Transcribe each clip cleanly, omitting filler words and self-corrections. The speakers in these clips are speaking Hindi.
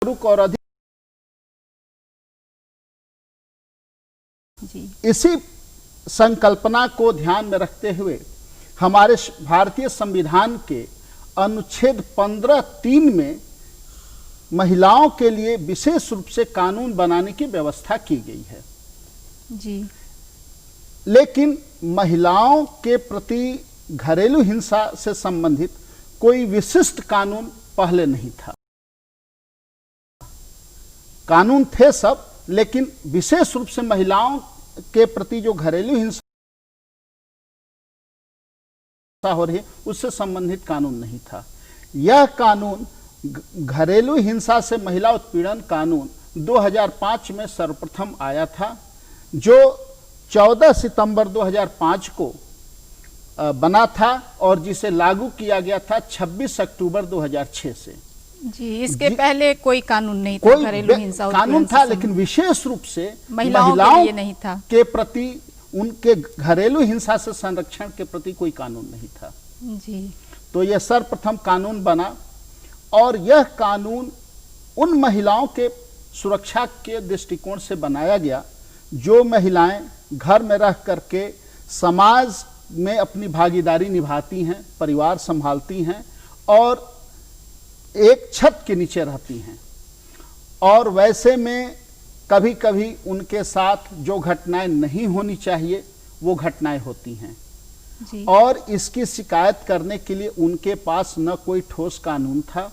और अधिक इसी संकल्पना को ध्यान में रखते हुए हमारे भारतीय संविधान के अनुच्छेद 15(3) में महिलाओं के लिए विशेष रूप से कानून बनाने की व्यवस्था की गई है जी। लेकिन महिलाओं के प्रति घरेलू हिंसा से संबंधित कोई विशिष्ट कानून पहले नहीं था। कानून थे सब, लेकिन विशेष रूप से महिलाओं के प्रति जो घरेलू हिंसा हो रही है उससे संबंधित कानून नहीं था। यह कानून घरेलू हिंसा से महिला उत्पीड़न कानून 2005 में सर्वप्रथम आया था, जो 14 सितंबर 2005 को बना था और जिसे लागू किया गया था 26 अक्टूबर 2006 से। जी, इसके पहले कोई कानून नहीं था। घरेलू हिंसा कानून था, लेकिन विशेष रूप से महिलाओं के लिए नहीं था। के प्रति, उनके घरेलू हिंसा से संरक्षण के प्रति कोई कानून नहीं था जी। तो यह सर्वप्रथम कानून बना और यह कानून उन महिलाओं के सुरक्षा के दृष्टिकोण से बनाया गया जो महिलाएं घर में रह करके समाज में अपनी भागीदारी निभाती हैं, परिवार संभालती हैं और एक छत के नीचे रहती हैं। और वैसे में कभी कभी उनके साथ जो घटनाएं नहीं होनी चाहिए वो घटनाएं होती हैं जी। और इसकी शिकायत करने के लिए उनके पास न कोई ठोस कानून था,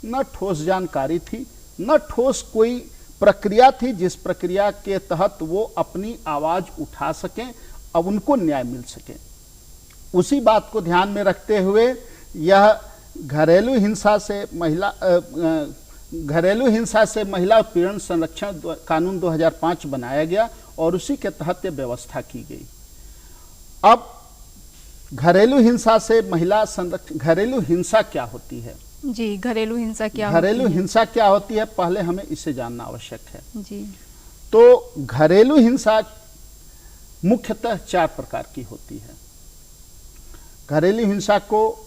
न ठोस जानकारी थी, न ठोस कोई प्रक्रिया थी जिस प्रक्रिया के तहत वो अपनी आवाज उठा सकें और उनको न्याय मिल सके। उसी बात को ध्यान में रखते हुए यह घरेलू हिंसा से महिला उत्पीड़न संरक्षण कानून 2005 बनाया गया और उसी के तहत यह व्यवस्था की गई। अब घरेलू हिंसा से महिला संरक्षण, घरेलू हिंसा क्या होती है जी? घरेलू हिंसा क्या घरेलू हिंसा क्या होती है, पहले हमें इसे जानना आवश्यक है जी। तो घरेलू हिंसा मुख्यतः 4 प्रकार की होती है। घरेलू हिंसा को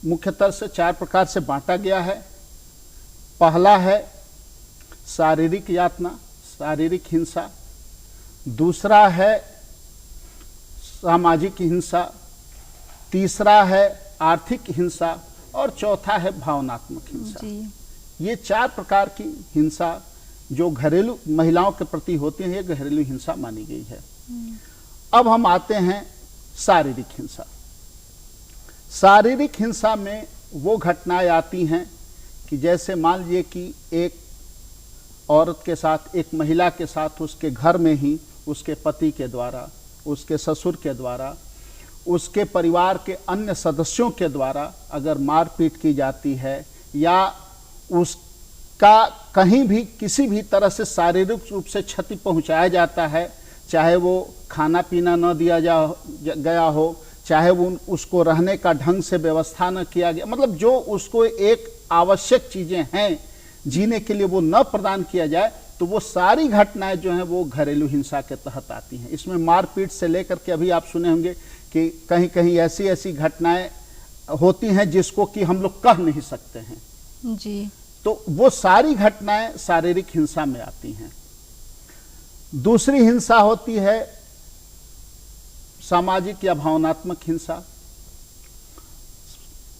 मुख्यतः से 4 प्रकार से बांटा गया है। पहला है शारीरिक यातना, शारीरिक हिंसा। दूसरा है सामाजिक हिंसा। तीसरा है आर्थिक हिंसा और चौथा है भावनात्मक हिंसा जी। ये 4 प्रकार की हिंसा जो घरेलू महिलाओं के प्रति होती है, ये घरेलू हिंसा मानी गई है। अब हम आते हैं शारीरिक हिंसा। शारीरिक हिंसा में वो घटनाएं आती हैं कि जैसे मान लीजिए कि एक औरत के साथ, एक महिला के साथ उसके घर में ही उसके पति के द्वारा, उसके ससुर के द्वारा, उसके परिवार के अन्य सदस्यों के द्वारा अगर मारपीट की जाती है या उसका कहीं भी किसी भी तरह से शारीरिक रूप से क्षति पहुंचाया जाता है, चाहे वो खाना पीना न दिया गया हो, चाहे वो उसको रहने का ढंग से व्यवस्था न किया गया, मतलब जो उसको एक आवश्यक चीजें हैं जीने के लिए वो न प्रदान किया जाए, तो वो सारी घटनाएं जो हैं वो घरेलू हिंसा के तहत आती हैं। इसमें मारपीट से लेकर के अभी आप सुने होंगे कि कहीं कहीं ऐसी ऐसी घटनाएं होती हैं जिसको कि हम लोग कह नहीं सकते हैं जी। तो वो सारी घटनाएं शारीरिक हिंसा में आती हैं। दूसरी हिंसा होती है सामाजिक या भावनात्मक हिंसा।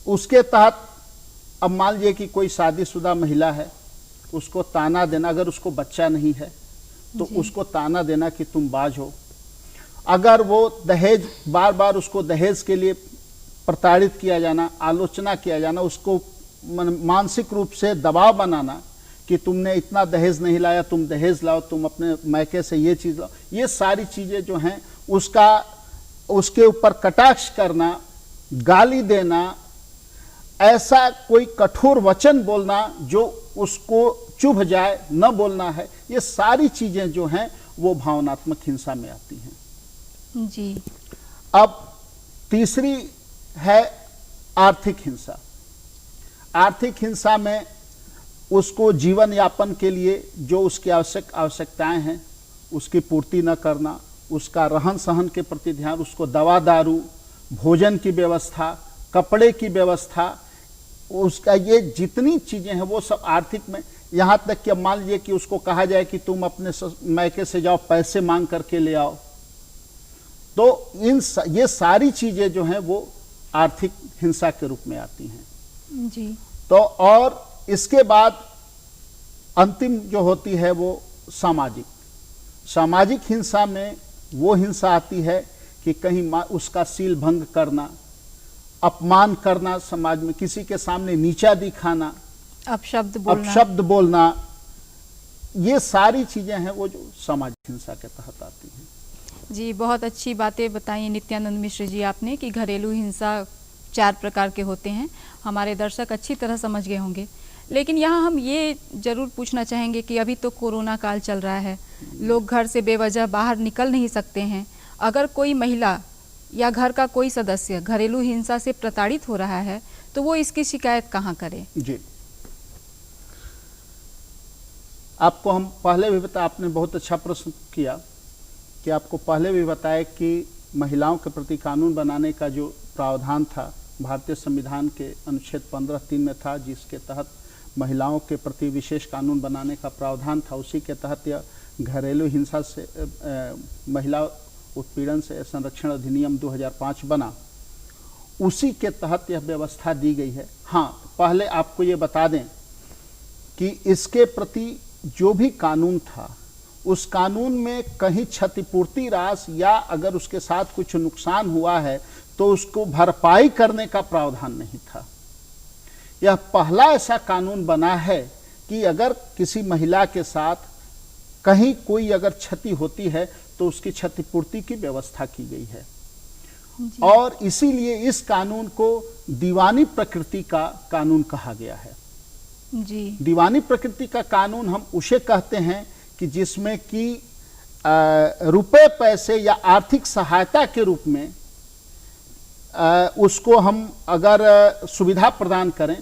उसके तहत अब मान लीजिए कि कोई शादीशुदा महिला है, उसको ताना देना, अगर उसको बच्चा नहीं है तो उसको ताना देना कि तुम बाज हो। अगर वो दहेज, बार बार उसको दहेज के लिए प्रताड़ित किया जाना, आलोचना किया जाना, उसको मानसिक रूप से दबाव बनाना कि तुमने इतना दहेज नहीं लाया, तुम दहेज लाओ, तुम अपने मैके से ये चीज लाओ, ये सारी चीजें जो हैं उसके ऊपर कटाक्ष करना, गाली देना, ऐसा कोई कठोर वचन बोलना जो उसको चुभ जाए, न बोलना है, ये सारी चीजें जो हैं वो भावनात्मक हिंसा में आती हैं जी। अब तीसरी है आर्थिक हिंसा। आर्थिक हिंसा में उसको जीवन यापन के लिए जो उसकी आवश्यकताएं हैं उसकी पूर्ति न करना, उसका रहन सहन के प्रति ध्यान, उसको दवा दारू, भोजन की व्यवस्था, कपड़े की व्यवस्था, उसका ये जितनी चीजें हैं वो सब आर्थिक में, यहां तक कि मान लीजिए कि उसको कहा जाए कि तुम अपने मैके से जाओ पैसे मांग करके ले आओ, तो ये सारी चीजें जो हैं वो आर्थिक हिंसा के रूप में आती हैं जी। तो और इसके बाद अंतिम जो होती है वो सामाजिक हिंसा में वो हिंसा आती है कि कहीं उसका सील भंग करना, अपमान करना, समाज में किसी के सामने नीचा दिखाना, अपशब्द बोलना, ये सारी चीजें हैं वो जो सामाजिक हिंसा के तहत आती हैं। जी, बहुत अच्छी बातें बताई नित्यानंद मिश्र जी आपने कि घरेलू हिंसा 4 प्रकार के होते हैं। हमारे दर्शक अच्छी तरह समझ गए होंगे, लेकिन यहाँ हम ये जरूर पूछना चाहेंगे कि अभी तो कोरोना काल चल रहा है, लोग घर से बेवजह बाहर निकल नहीं सकते हैं। अगर कोई महिला या घर का कोई सदस्य घरेलू हिंसा से प्रताड़ित हो रहा है तो वो इसकी शिकायत कहाँ करे? जी, आपको हम पहले भी बताया, आपने बहुत अच्छा प्रश्न किया कि आपको पहले भी बताया कि महिलाओं के प्रति कानून बनाने का जो प्रावधान था भारतीय संविधान के अनुच्छेद 15(3) में था, जिसके तहत महिलाओं के प्रति विशेष कानून बनाने का प्रावधान था। उसी के तहत यह घरेलू हिंसा से महिला उत्पीड़न से संरक्षण अधिनियम 2005 बना, उसी के तहत यह व्यवस्था दी गई है। हाँ, पहले आपको ये बता दें कि इसके प्रति जो भी कानून था उस कानून में कहीं क्षतिपूर्ति राशि या अगर उसके साथ कुछ नुकसान हुआ है तो उसको भरपाई करने का प्रावधान नहीं था। यह पहला ऐसा कानून बना है कि अगर किसी महिला के साथ कहीं कोई अगर क्षति होती है तो उसकी क्षतिपूर्ति की व्यवस्था की गई है। और इसीलिए इस कानून को दीवानी प्रकृति का कानून कहा गया है। जी। दीवानी प्रकृति का कानून हम उसे कहते हैं कि जिसमें कि रुपए पैसे या आर्थिक सहायता के रूप में उसको हम अगर सुविधा प्रदान करें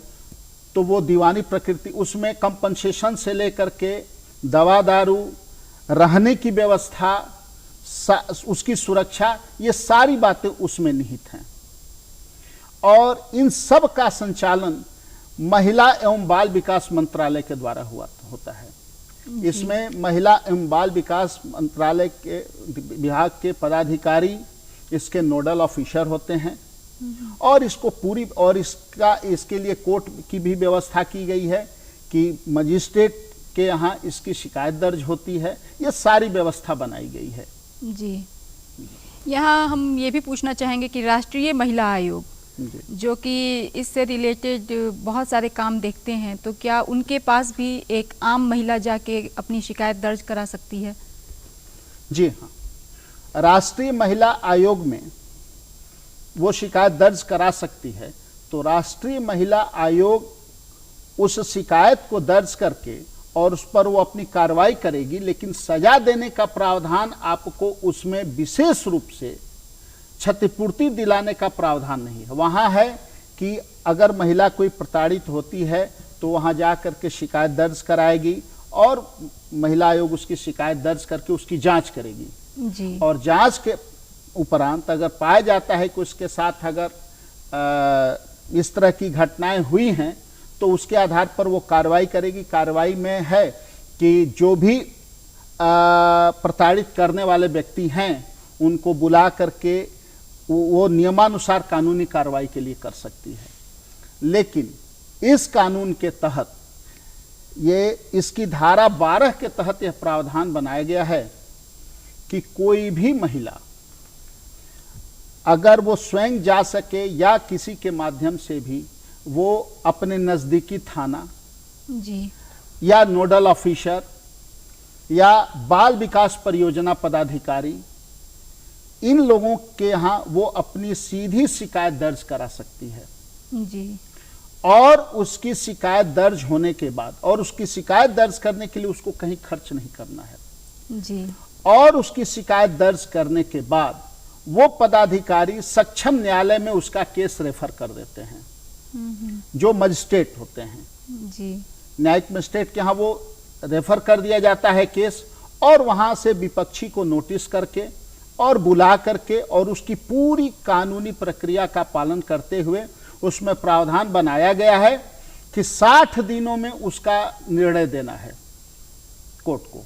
तो वो दीवानी प्रकृति, उसमें कंपनसेशन से लेकर के दवा दारू, रहने की व्यवस्था, उसकी सुरक्षा, ये सारी बातें उसमें निहित हैं। और इन सब का संचालन महिला एवं बाल विकास मंत्रालय के द्वारा होता है। इसमें महिला एवं बाल विकास मंत्रालय के विभाग के पदाधिकारी इसके नोडल ऑफिसर होते हैं और इसको पूरी और इसके लिए कोर्ट की भी व्यवस्था की गई है कि मजिस्ट्रेट के यहाँ इसकी शिकायत दर्ज होती है। ये सारी व्यवस्था बनाई गई है। जी, यहाँ हम ये भी पूछना चाहेंगे कि राष्ट्रीय महिला आयोग जो कि इससे रिलेटेड बहुत सारे काम देखते हैं, तो क्या उनके पास भी एक आम महिला जाके अपनी शिकायत दर्ज करा सकती है? जी हाँ, राष्ट्रीय महिला आयोग में वो शिकायत दर्ज करा सकती है। तो राष्ट्रीय महिला आयोग उस शिकायत को दर्ज करके और उस पर वो अपनी कार्रवाई करेगी, लेकिन सजा देने का प्रावधान आपको उसमें विशेष रूप से क्षतिपूर्ति दिलाने का प्रावधान नहीं है। वहाँ है कि अगर महिला कोई प्रताड़ित होती है तो वहाँ जा करके शिकायत दर्ज कराएगी और महिला आयोग उसकी शिकायत दर्ज करके उसकी जांच करेगी। जी। और जांच के उपरांत अगर पाया जाता है कि उसके साथ अगर इस तरह की घटनाएं हुई हैं तो उसके आधार पर वो कार्रवाई करेगी। कार्रवाई में है कि जो भी प्रताड़ित करने वाले व्यक्ति हैं उनको बुला करके वो नियमानुसार कानूनी कार्रवाई के लिए कर सकती है। लेकिन इस कानून के तहत इसकी धारा 12 के तहत यह प्रावधान बनाया गया है कि कोई भी महिला अगर वो स्वयं जा सके या किसी के माध्यम से भी वो अपने नजदीकी थाना जी या नोडल ऑफिसर या बाल विकास परियोजना पदाधिकारी, इन लोगों के यहाँ वो अपनी सीधी शिकायत दर्ज करा सकती है। जी। और उसकी शिकायत दर्ज होने के बाद, और उसकी शिकायत दर्ज करने के लिए उसको कहीं खर्च नहीं करना है। जी। और उसकी शिकायत दर्ज करने के बाद वो पदाधिकारी सक्षम न्यायालय में उसका केस रेफर कर देते हैं, जो मजिस्ट्रेट होते हैं। जी। न्यायिक मजिस्ट्रेट के यहाँ वो रेफर कर दिया जाता है केस, और वहां से विपक्षी को नोटिस करके और बुला करके और उसकी पूरी कानूनी प्रक्रिया का पालन करते हुए उसमें प्रावधान बनाया गया है कि 60 दिनों में उसका निर्णय देना है कोर्ट को।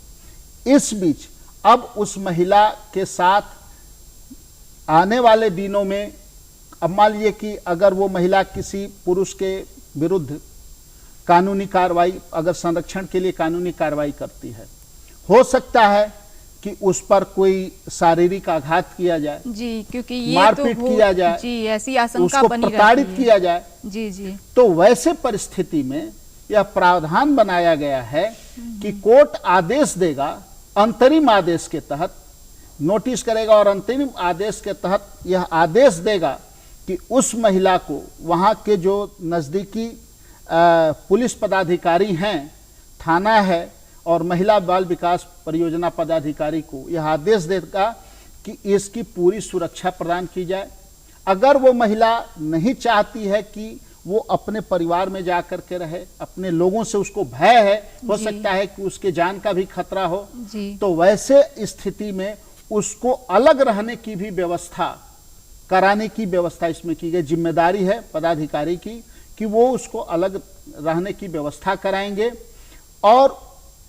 इस बीच अब उस महिला के साथ आने वाले दिनों में, अब मान लीजिए कि अगर वो महिला किसी पुरुष के विरुद्ध कानूनी कार्रवाई, अगर संरक्षण के लिए कानूनी कार्रवाई करती है, हो सकता है कि उस पर कोई शारीरिक आघात किया जाए जी, क्योंकि ये मारपीट किया जाए जी, ऐसी आशंका उसको बनी प्रताड़ित रहती है। किया जाए। जी जी तो वैसे परिस्थिति में यह प्रावधान बनाया गया है कि कोर्ट आदेश देगा, अंतरिम आदेश के तहत नोटिस करेगा और अंतरिम आदेश के तहत यह आदेश देगा कि उस महिला को वहां के जो नजदीकी पुलिस पदाधिकारी हैं, थाना है और महिला बाल विकास परियोजना पदाधिकारी को यह आदेश देगा कि इसकी पूरी सुरक्षा प्रदान की जाए। अगर वो महिला नहीं चाहती है कि वो अपने परिवार में जाकर के रहे, अपने लोगों से उसको भय है, हो सकता है कि उसके जान का भी खतरा हो, तो वैसे स्थिति में उसको अलग रहने की भी व्यवस्था कराने की व्यवस्था इसमें की गई। जिम्मेदारी है पदाधिकारी की कि वो उसको अलग रहने की व्यवस्था कराएंगे और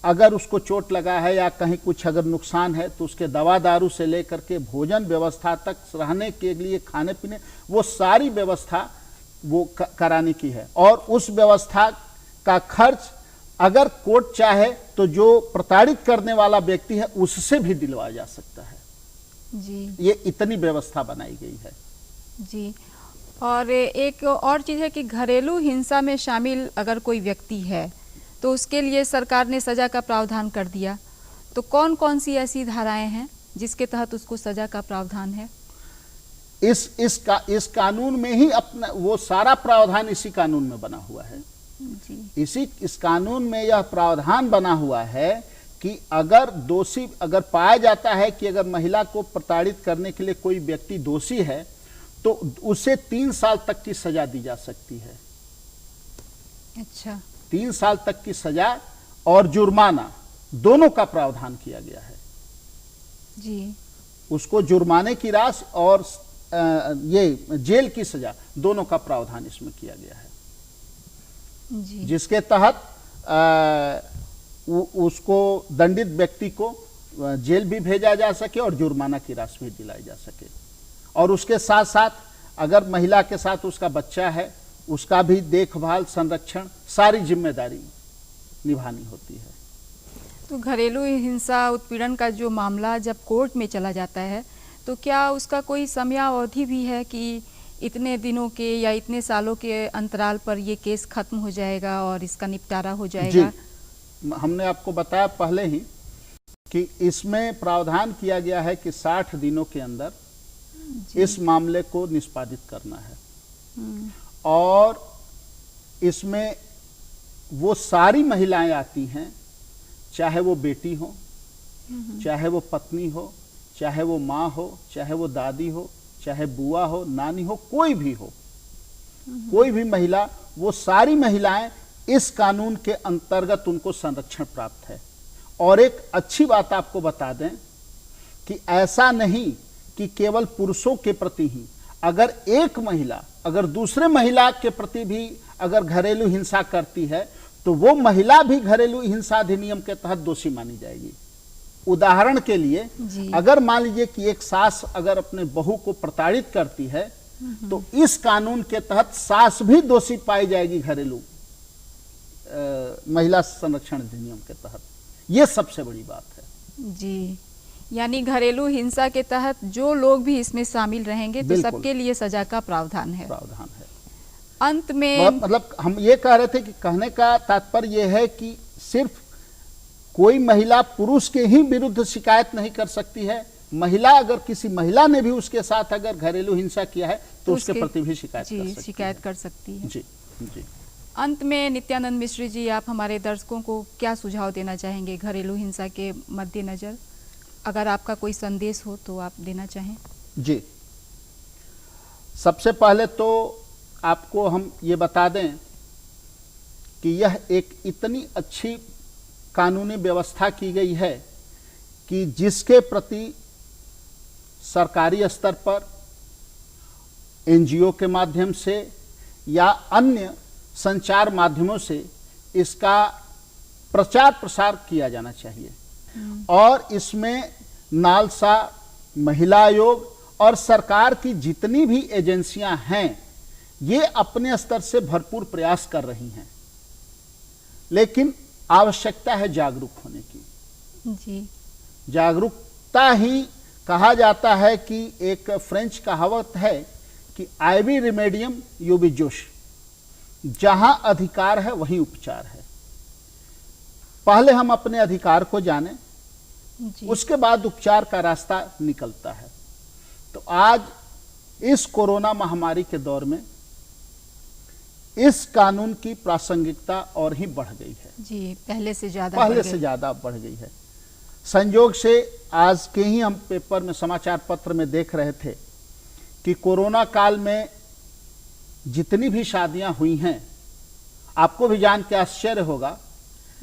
अगर उसको चोट लगा है या कहीं कुछ अगर नुकसान है तो उसके दवा दारू से लेकर के भोजन व्यवस्था तक, रहने के लिए खाने पीने, वो सारी व्यवस्था वो कराने की है। और उस व्यवस्था का खर्च अगर कोर्ट चाहे तो जो प्रताड़ित करने वाला व्यक्ति है उससे भी दिलवाया जा सकता है जी। ये इतनी व्यवस्था बनाई गई है जी। और एक और चीज़ है कि घरेलू हिंसा में शामिल अगर कोई व्यक्ति है तो उसके लिए सरकार ने सज़ा का प्रावधान कर दिया। तो कौन कौन सी ऐसी धाराएं हैं जिसके तहत उसको सज़ा का प्रावधान है? इस कानून में ही अपना वो सारा प्रावधान इसी कानून में बना हुआ है जी। इस कानून में यह प्रावधान बना हुआ है कि अगर दोषी अगर पाया जाता है कि अगर महिला को प्रताड़ित करने के लिए कोई व्यक्ति दोषी है तो उसे 3 साल तक की सजा दी जा सकती है। अच्छा। 3 साल तक की सजा और जुर्माना दोनों का प्रावधान किया गया है जी। उसको जुर्माने की राशि और ये जेल की सजा दोनों का प्रावधान इसमें किया गया है जी। जिसके तहत उसको दंडित व्यक्ति को जेल भी भेजा जा सके और जुर्माना की राशि भी दिलाई जा सके। और उसके साथ साथ अगर महिला के साथ उसका बच्चा है उसका भी देखभाल, संरक्षण, सारी जिम्मेदारी निभानी होती है। तो घरेलू हिंसा उत्पीड़न का जो मामला जब कोर्ट में चला जाता है तो क्या उसका कोई समयावधि भी है कि इतने दिनों के या इतने सालों के अंतराल पर ये केस खत्म हो जाएगा और इसका निपटारा हो जाएगा? जी, हमने आपको बताया पहले ही कि इसमें प्रावधान किया गया है कि 60 दिनों के अंदर इस मामले को निष्पादित करना है। और इसमें वो सारी महिलाएं आती हैं, चाहे वो बेटी हो, चाहे वो पत्नी हो, चाहे वो माँ हो, चाहे वो दादी हो, चाहे बुआ हो, नानी हो, कोई भी हो, कोई भी महिला, वो सारी महिलाएं इस कानून के अंतर्गत उनको संरक्षण प्राप्त है। और एक अच्छी बात आपको बता दें कि ऐसा नहीं कि केवल पुरुषों के प्रति ही, अगर एक महिला अगर दूसरे महिला के प्रति भी अगर घरेलू हिंसा करती है तो वो महिला भी घरेलू हिंसा अधिनियम के तहत दोषी मानी जाएगी। उदाहरण के लिए अगर मान लीजिए कि एक सास अगर अपने बहू को प्रताड़ित करती है तो इस कानून के तहत सास भी दोषी पाई जाएगी घरेलू महिला संरक्षण अधिनियम के तहत। ये सबसे बड़ी बात है जी। यानी घरेलू हिंसा के तहत जो लोग भी इसमें शामिल रहेंगे तो सबके लिए सजा का प्रावधान है। अंत में मतलब हम ये कह रहे थे कि कहने का तात्पर्य यह है कि सिर्फ कोई महिला पुरुष के ही विरुद्ध शिकायत नहीं कर सकती है, महिला अगर किसी महिला ने भी उसके साथ अगर घरेलू हिंसा किया है तो उसके प्रति भी शिकायत कर सकती है। जी जी। अंत में नित्यानंद मिश्र जी, आप हमारे दर्शकों को क्या सुझाव देना चाहेंगे घरेलू हिंसा के मद्देनजर? अगर आपका कोई संदेश हो तो आप देना चाहें। जी, सबसे पहले तो आपको हम ये बता दें कि यह एक इतनी अच्छी कानूनी व्यवस्था की गई है कि जिसके प्रति सरकारी स्तर पर, एनजीओ के माध्यम से या अन्य संचार माध्यमों से इसका प्रचार प्रसार किया जाना चाहिए। और इसमें नालसा, महिला आयोग और सरकार की जितनी भी एजेंसियां हैं, ये अपने स्तर से भरपूर प्रयास कर रही हैं, लेकिन आवश्यकता है जागरूक होने की। जी, जागरूकता ही, कहा जाता है कि एक फ्रेंच कहावत है कि आईवी रिमेडियम यूबी जोश, जहां अधिकार है वहीं उपचार है। पहले हम अपने अधिकार को जानें, उसके बाद उपचार का रास्ता निकलता है। तो आज इस कोरोना महामारी के दौर में इस कानून की प्रासंगिकता और ही बढ़ गई है। जी, पहले से ज्यादा बढ़ गई है। संयोग से आज के ही हम पेपर में, समाचार पत्र में देख रहे थे कि कोरोना काल में जितनी भी शादियां हुई हैं, आपको भी जान के आश्चर्य होगा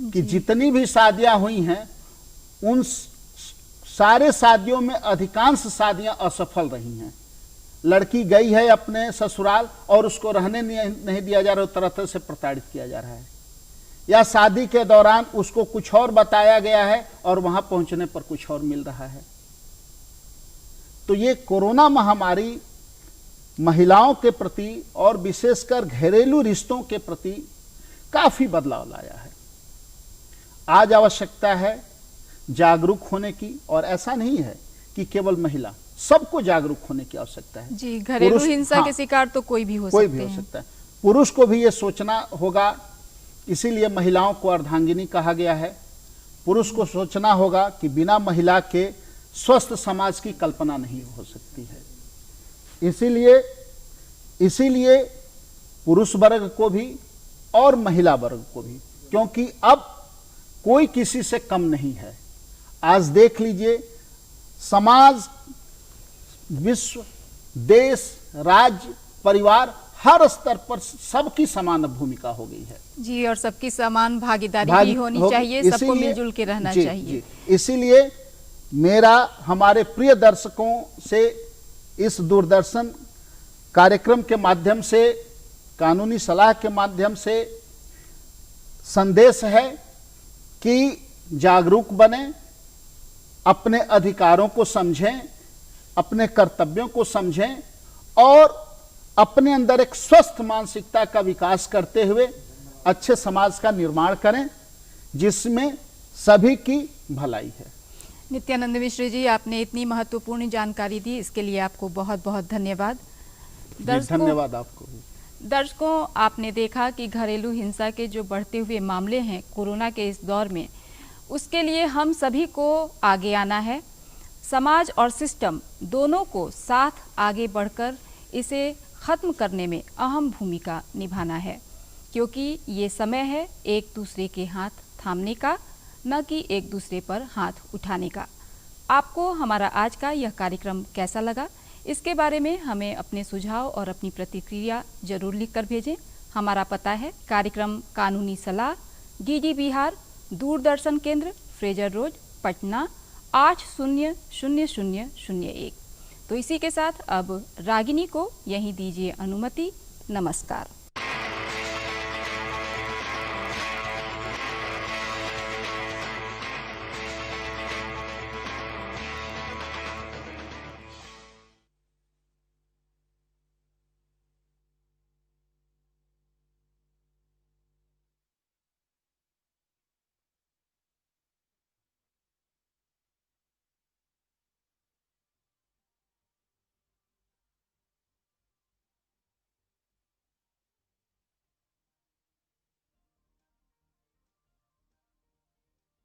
कि जितनी भी शादियां हुई हैं, उन सारे शादियों में अधिकांश शादियां असफल रही हैं। लड़की गई है अपने ससुराल और उसको रहने नहीं दिया जा रहा, तरह तरह से प्रताड़ित किया जा रहा है, या शादी के दौरान उसको कुछ और बताया गया है और वहां पहुंचने पर कुछ और मिल रहा है। तो ये कोरोना महामारी महिलाओं के प्रति और विशेषकर घरेलू रिश्तों के प्रति काफी बदलाव लाया है। आज आवश्यकता है जागरूक होने की, और ऐसा नहीं है कि केवल महिला, सबको जागरूक होने की आवश्यकता है। जी, घरेलू हिंसा के शिकार तो कोई भी हो सकता है। पुरुष को भी ये सोचना होगा, इसीलिए महिलाओं को अर्धांगिनी कहा गया है। पुरुष को सोचना होगा कि बिना महिला के स्वस्थ समाज की कल्पना नहीं हो सकती है। इसीलिए पुरुष वर्ग को भी और महिला वर्ग को भी, क्योंकि अब कोई किसी से कम नहीं है। आज देख लीजिए, समाज, विश्व, देश, राज्य, परिवार, हर स्तर पर सबकी समान भूमिका हो गई है। जी, और सबकी समान भागीदारी भी होनी चाहिए, सबको मिलजुल के रहना चाहिए। इसीलिए मेरा हमारे प्रिय दर्शकों से इस दूरदर्शन कार्यक्रम के माध्यम से, कानूनी सलाह के माध्यम से संदेश है कि जागरूक बने, अपने अधिकारों को समझें, अपने कर्तव्यों को समझें और अपने अंदर एक स्वस्थ मानसिकता का विकास करते हुए अच्छे समाज का निर्माण करें, जिसमें सभी की भलाई है। नित्यानंद मिश्र जी, आपने इतनी महत्वपूर्ण जानकारी दी, इसके लिए आपको बहुत बहुत धन्यवाद। धन्यवाद आपको। दर्शकों, आपने देखा कि घरेलू हिंसा के जो बढ़ते हुए मामले हैं कोरोना के इस दौर में, उसके लिए हम सभी को आगे आना है। समाज और सिस्टम दोनों को साथ आगे बढ़कर इसे ख़त्म करने में अहम भूमिका निभाना है, क्योंकि ये समय है एक दूसरे के हाथ थामने का, न कि एक दूसरे पर हाथ उठाने का। आपको हमारा आज का यह कार्यक्रम कैसा लगा, इसके बारे में हमें अपने सुझाव और अपनी प्रतिक्रिया जरूर लिखकर भेजें। हमारा पता है कार्यक्रम कानूनी सलाह, डीडी बिहार, दूरदर्शन केंद्र, फ्रेजर रोड, पटना 800001। तो इसी के साथ अब रागिनी को यहीं दीजिए अनुमति। नमस्कार।